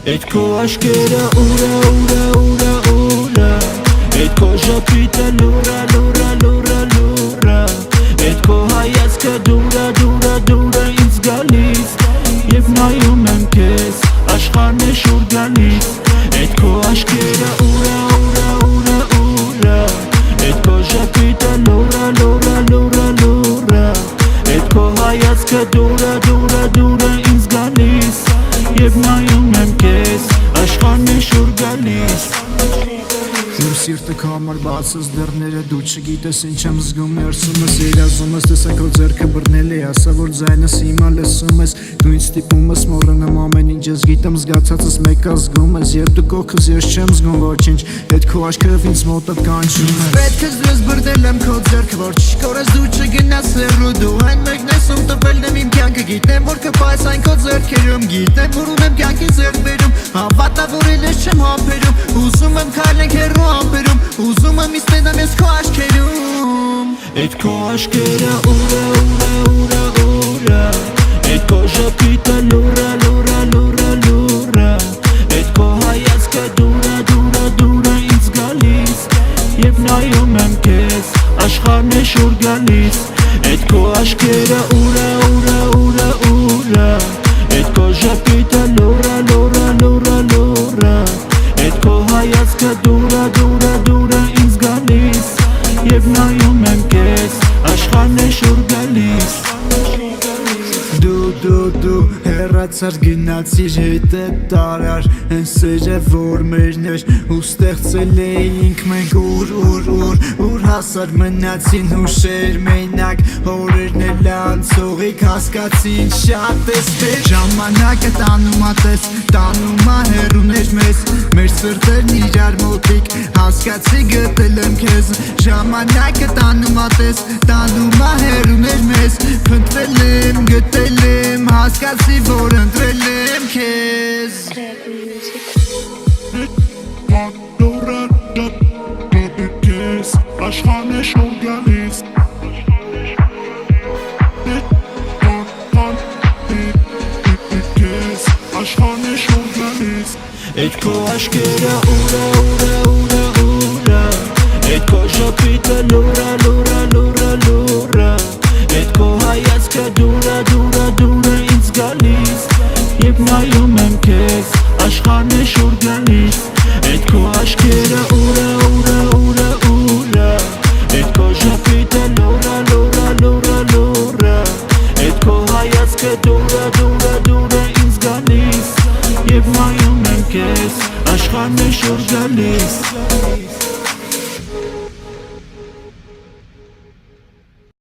Էդ քո աշկերը ուրա ուրա ուրա ուրա Էդ քո ժպիտը լուրա լուրա լուրա լուրա Էդ քո հայացքը դուրա դուրա դուրա ինձ գալիս Եվ նայում եմ քեզ աշխարհն է շուր գալիս Էդ քո աշկերը ուրա ուրա ուրա ուրա Էդ քո ժպիտը լուրա լուրա լուրա լուրա Էդ քո հայացքը դուրա դուրա դուրա ինձ գալիս Եվ նայում եմ քեզ աշխարհն է շուր գալիս Իմ սիրտը քո համար բացած դռները դու չգիտես ինչ եմ զգում ներսում ես երազում ես տեսա քո ձեռքը բռնել է ասա որ ձայնս հիմա լսում ես դու ինձ ստիպում ես մոռանամ ամեն ինչ ես գիտեմ զգացածս մեկը զգում ես երբ դու կողքս ես չեմ զգում ոչինչ այդ քո աչքերով ինձ մոտդ կանչում ես պետք է ես բռնել եմ քո ձեռքը որ չկորես դու չգնաս հեռու դու այն մեկն ես ում տպելն եմ իմ կյանքը գիտեմ որ կպայես այն քո ձեռքերում գիտեմ որ ունեմ կյանքի ձեռքբերում հավատա որ ես չեմ համբերում ուզում եմ քայլենք հեռու ամպերում Ուզում եմ իստենամ ես քո աչքերում Էդ քո աշկերը ուրա ուրա ուրա ուրա Էդ քո ժպիտը լուրա լուրա լուրա լուրա Էդ քո հայացքը դուրա դուրա դուրա ինձ գալիս Եվ նայում եմ քեզ աշխարհն է շուր գալիս Էդ քո աշկերը ուրա ուրա ուրա ուրա Էդ քո ժպիտը լուրա լուրա լուրա լուրա Էդ քո հայացքը դուրա դուրա դուրա ինձ գալիս Եվ նայում եմ քեզ աշխարհն է շուր գալիս Դու հեռացար գնացիր հետը տարար Են սերը որ մերն էր ու ստեղծել էինք մենք ուր հասար մնացին հուշեր մենակ Հորերն էլ անցողիկ հասկացին շատ ես դեր Ժամանակը տանում ատես տանում հեռուներ մեզ Մեր սրտերն իրար մոտիկ հասկացի գտել եմ քեզ Ժամանակը տանում ատես տանում հեռուներ մեզ Փնտրել եմ գտել եմ հասկացի որ ընտրել եմ քեզ Աշխարհն է շուր գալիս Աշխարհն է շուր գալիս Էդ քո աշկերը ուրա ուրա ուրա ուրա Էդ քո ժպիտը լուրա լուրա լուրա լուրա Էդ քո հայացքը դուրա դուրա դուրա ինձ գալիս Եվ նայում եմ քեզ աշխարհն է շուր գալիս Էդ քո աշկերը ուրա ուրա ուրա ուրա Էդ քո ժպիտը լուրա լուրա լուրա լուրա Էդ քո հայացքը դուրա դուրա դուրա ինձ գալիս Եվ նայում եմ քեզ աշխարհն է շուր գալիս